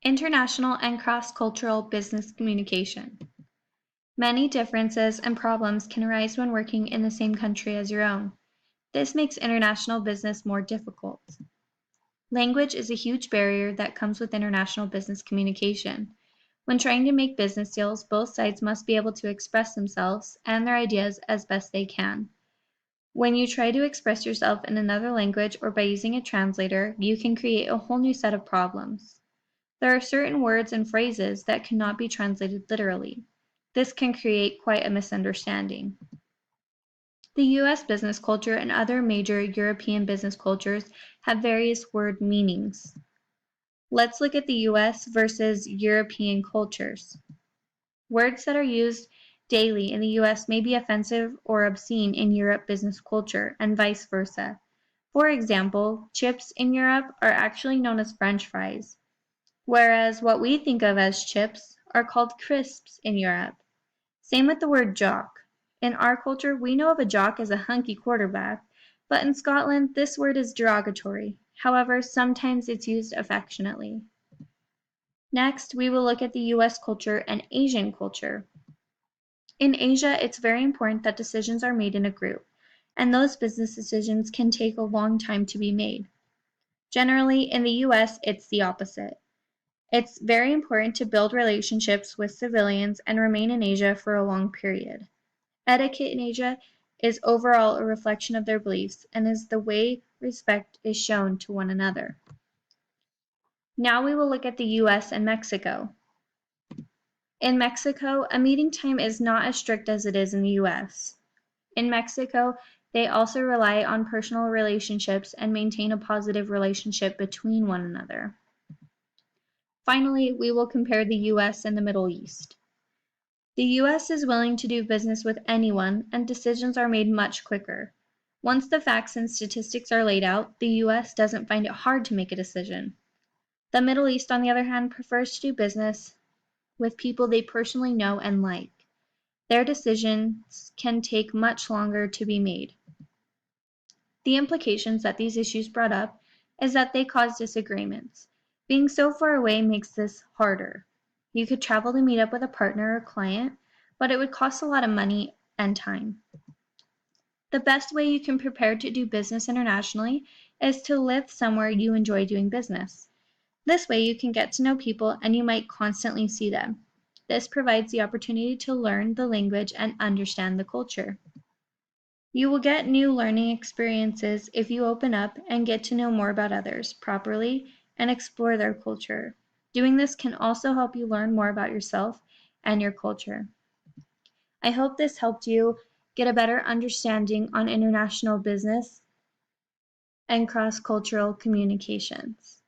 International and cross-cultural business communication. Many differences and problems can arise when working in the same country as your own. This makes international business more difficult. Language is a huge barrier that comes with international business communication. When trying to make business deals, both sides must be able to express themselves and their ideas as best they can. When you try to express yourself in another language or by using a translator, you can create a whole new set of problems. There are certain words and phrases that cannot be translated literally. This can create quite a misunderstanding. The US business culture and other major European business cultures have various word meanings. Let's look at the US versus European cultures. Words that are used daily in the US may be offensive or obscene in Europe business culture, and vice versa. For example, chips in Europe are actually known as French fries, whereas what we think of as chips are called crisps in Europe. Same with the word jock. In our culture, we know of a jock as a hunky quarterback, but in Scotland, this word is derogatory. However, sometimes it's used affectionately. Next, we will look at the US culture and Asian culture. In Asia, it's very important that decisions are made in a group, and those business decisions can take a long time to be made. Generally, in the US, it's the opposite. It's very important to build relationships with civilians and remain in Asia for a long period. Etiquette in Asia is overall a reflection of their beliefs and is the way respect is shown to one another. Now we will look at the US and Mexico. In Mexico, a meeting time is not as strict as it is in the US. In Mexico, they also rely on personal relationships and maintain a positive relationship between one another. Finally, we will compare the US and the Middle East. The US is willing to do business with anyone, and decisions are made much quicker. Once the facts and statistics are laid out, the US doesn't find it hard to make a decision. The Middle East, on the other hand, prefers to do business with people they personally know and like. Their decisions can take much longer to be made. The implications that these issues brought up is that they cause disagreements. Being so far away makes this harder. You could travel to meet up with a partner or client, but it would cost a lot of money and time. The best way you can prepare to do business internationally is to live somewhere you enjoy doing business. This way you can get to know people and you might constantly see them. This provides the opportunity to learn the language and understand the culture. You will get new learning experiences if you open up and get to know more about others properly and explore their culture. Doing this can also help you learn more about yourself and your culture. I hope this helped you get a better understanding on international business and cross-cultural communications.